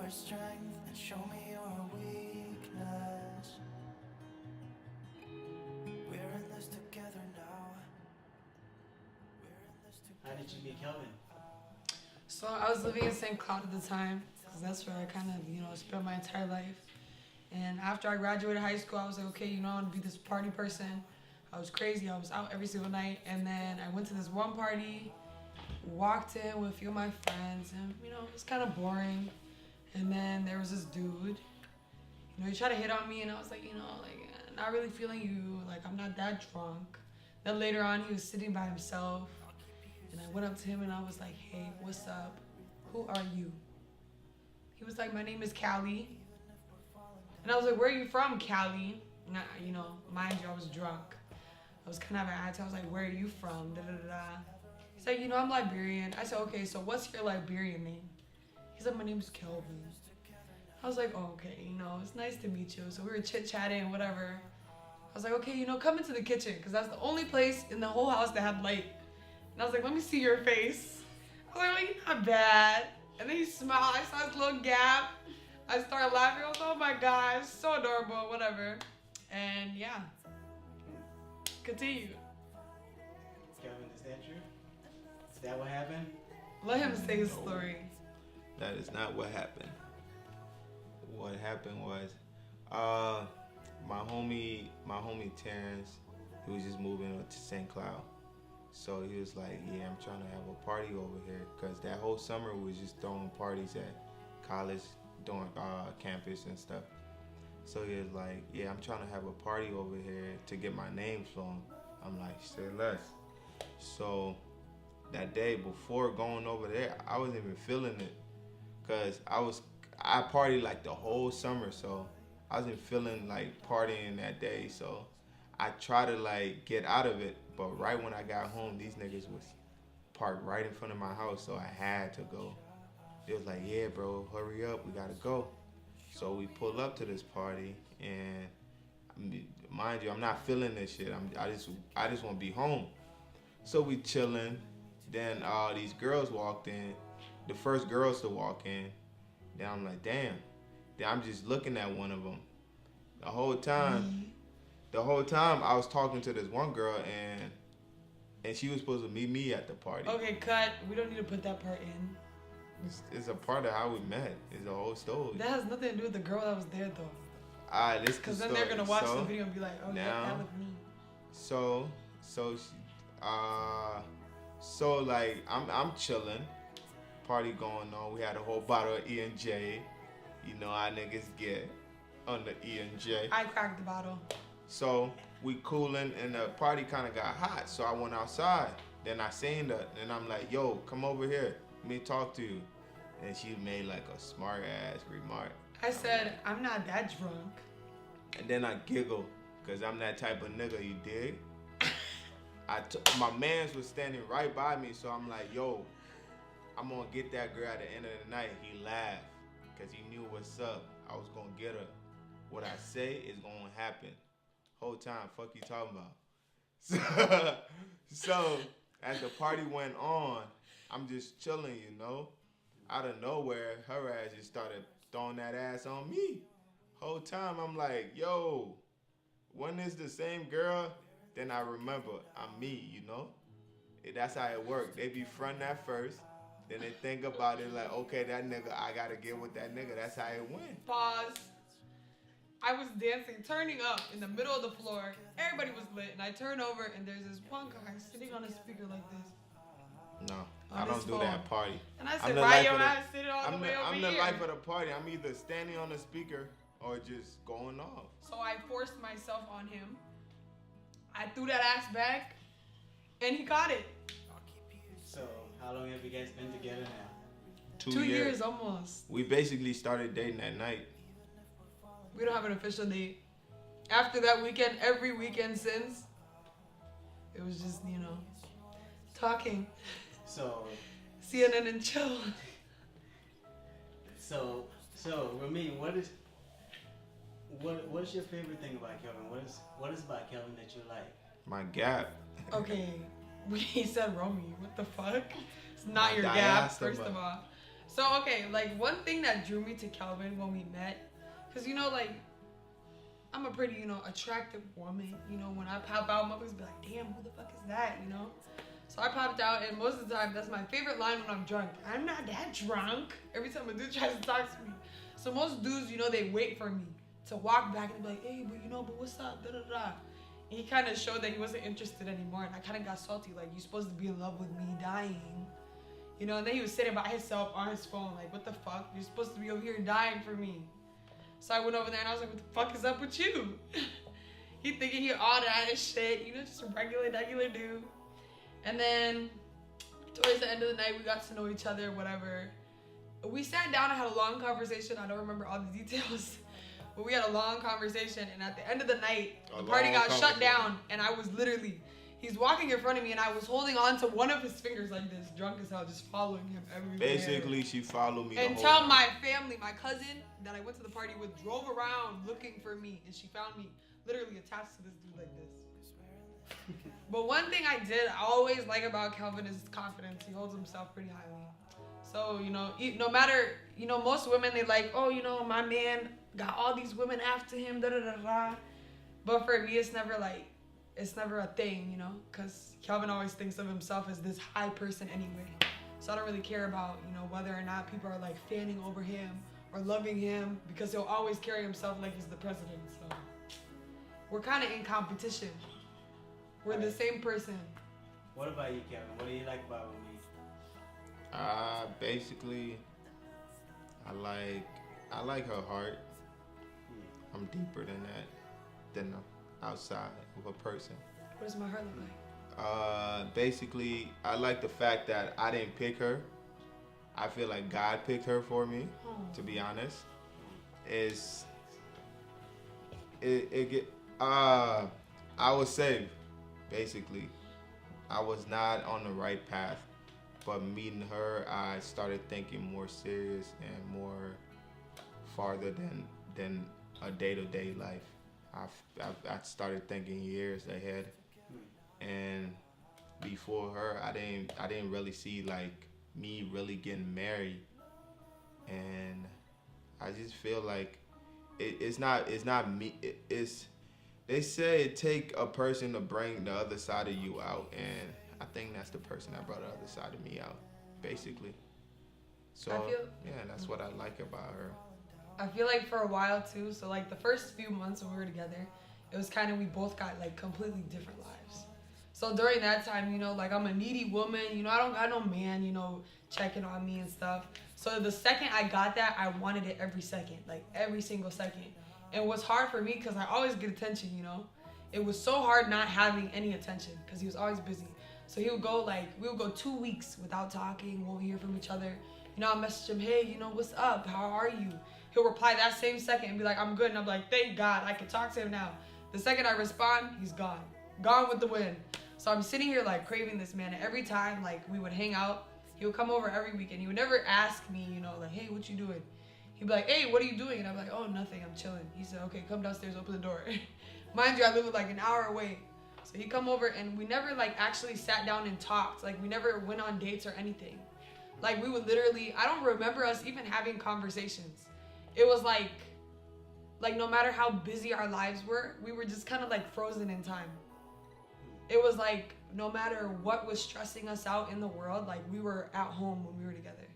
your strength and show me your weakness. We're in this together now. We're in this How together. did you meet Kelvin? So I was living in St. Cloud at the time, because that's where I kind of, spent my entire life. And after I graduated high school, I was like, okay, I want to be this party person. I was crazy. I was out every single night. And then I went to this one party, walked in with a few of my friends, and, it was kind of boring. And then there was this dude, he tried to hit on me, and I was like, not really feeling you. Like, I'm not that drunk. Then later on, he was sitting by himself. And I went up to him and I was like, hey, what's up? Who are you? He was like, my name is Callie. And I was like, where are you from, Callie? And mind you, I was drunk. I was kind of an attitude. I was like, where are you from? Da da da da. He's like, I'm Liberian. I said, okay, so what's your Liberian name? He's like, my name's Kelvin. I was like, oh, okay, it's nice to meet you. So we were chit-chatting, whatever. I was like, okay, come into the kitchen, because that's the only place in the whole house that had light. And I was like, let me see your face. I was like, well, you're not bad. And then he smiled. I saw his little gap. I started laughing. I was like, oh my gosh, so adorable, whatever. And yeah, continue. Kelvin, is that true? Is that what happened? Let him say his story. That is not what happened. What happened was, my homie Terrence, he was just moving to St. Cloud. So he was like, yeah, I'm trying to have a party over here. Because that whole summer we was just throwing parties at college, during campus and stuff. So he was like, yeah, I'm trying to have a party over here to get my name flown. I'm like, say less. So that day before going over there, I wasn't even feeling it. Because I partied like the whole summer. So I wasn't feeling like partying that day. So I tried to like get out of it. But right when I got home, these niggas was parked right in front of my house, so I had to go. It was like, yeah, bro, hurry up, we gotta go. So we pull up to this party, and mind you, I'm not feeling this shit. I just want to be home. So we chilling. Then these girls walked in, the first girls to walk in. Then I'm like, damn. Then I'm just looking at one of them. The whole time I was talking to this one girl, and she was supposed to meet me at the party. Okay, cut. We don't need to put that part in. It's a part of how we met. It's a whole story. That has nothing to do with the girl that was there, though. Alright, this because then they're gonna watch the video and be like, oh, yeah, that was me. So like I'm chilling, party going on. We had a whole bottle of E&J. Our niggas get on the E&J. I cracked the bottle. So we cooling, and the party kind of got hot. So I went outside. Then I seen her, and I'm like, yo, come over here. Let me talk to you. And she made like a smart ass remark. I said, I'm not that drunk. And then I giggled, because I'm that type of nigga, you dig? My mans was standing right by me, so I'm like, yo, I'm gonna get that girl at the end of the night. He laughed, because he knew what's up. I was gonna get her. What I say is gonna happen. Whole time, fuck you talking about? So as the party went on, I'm just chilling, Out of nowhere, her ass just started throwing that ass on me. Whole time, I'm like, yo, when it's the same girl, then I remember I'm me, That's how it works. They be fronting at first, then they think about it like, okay, that nigga, I gotta get with that nigga. That's how it went. Pause. I was dancing, turning up in the middle of the floor. Everybody was lit, and I turn over, and there's this one guy sitting on a speaker like this. No, On I don't his do phone. that party. And I I'm said, the why life your of the- ass sitting all the way over I'm here? the life of the party. I'm either standing on the speaker or just going off. So I forced myself on him. I threw that ass back, and he caught it. So, how long have you guys been together now? 2 years almost. We basically started dating that night. We don't have an official date. After that weekend, every weekend since, it was just, talking. So, CNN and chill. so Ramin, what's your favorite thing about Kelvin? What is about Kelvin that you like? My gap. Okay, he said Romy. What the fuck? It's not My your gap, diastema. first of all. So, okay, like, one thing that drew me to Calvin when we met, because, you know, like, I'm a pretty, you know, attractive woman. You know, when I pop out, motherfuckers be like, damn, who the fuck is that, you know? So I popped out, and most of the time, that's my favorite line when I'm drunk. I'm not that drunk. Every time a dude tries to talk to me. So most dudes, you know, they wait for me to walk back and be like, hey, but you know, but what's up, da-da-da. And he kind of showed that he wasn't interested anymore, and I kind of got salty, like, you supposed to be in love with me dying. You know, and then he was sitting by himself on his phone, like, what the fuck? You're supposed to be over here dying for me. So I went over there and I was like, what the fuck is up with you? He thinking he all that and shit, you know, just a regular dude. And then towards the end of the night, we got to know each other, whatever. We sat down and had a long conversation. I don't remember all the details, but we had a long conversation. And at the end of the night, the party got shut down, and I was literally, he's walking in front of me, and I was holding on to one of his fingers like this, drunk as hell, just following him everywhere. Basically, she followed me the whole Until time. my family, my cousin that I went to the party with, drove around looking for me, and she found me literally attached to this dude like this. But one thing I always like about Calvin is his confidence. He holds himself pretty highly. So, you know, no matter, you know, most women, they like, oh, you know, my man got all these women after him, da-da-da-da. But for me, it's never a thing, you know, because Calvin always thinks of himself as this high person anyway. So I don't really care about, you know, whether or not people are like fanning over him or loving him, because he'll always carry himself like he's the president. So we're kind of in competition. We're the same person. What about you, Kevin? What do you like about me? Basically, I like her heart. I'm deeper than that, than the outside of a person. What does my heart look like? Basically, I like the fact that I didn't pick her. I feel like God picked her for me, to be honest. I was saved, basically. I was not on the right path, but meeting her, I started thinking more serious and more farther than a day-to-day life. I started thinking years ahead, and before her, I didn't really see like me really getting married, and I just feel like it's not me. They say it take a person to bring the other side of you out, and I think that's the person that brought the other side of me out, basically. So yeah, that's what I like about her. I feel like for a while too, so like the first few months when we were together, it was kind of, we both got like completely different lives. So during that time, you know, like I'm a needy woman, you know, I don't got no man, you know, checking on me and stuff. So the second I got that, I wanted it every second, like every single second. And it was hard for me because I always get attention, you know. It was so hard not having any attention because he was always busy. So we would go 2 weeks without talking, won't hear from each other. You know, I'll message him, hey, you know, what's up? How are you? He'll reply that same second and be like, I'm good. And I'm like, thank God, I can talk to him now. The second I respond, he's gone. Gone with the wind. So I'm sitting here like craving this man. And every time like we would hang out, he would come over every weekend. He would never ask me, you know, like, hey, what you doing? He'd be like, hey, what are you doing? And I'm like, oh, nothing, I'm chilling. He said, okay, come downstairs, open the door. Mind you, I live like an hour away. So he'd come over and we never like actually sat down and talked. Like we never went on dates or anything. Like we would literally, I don't remember us even having conversations. It was like no matter how busy our lives were, we were just kind of like frozen in time. It was like no matter what was stressing us out in the world, like we were at home when we were together.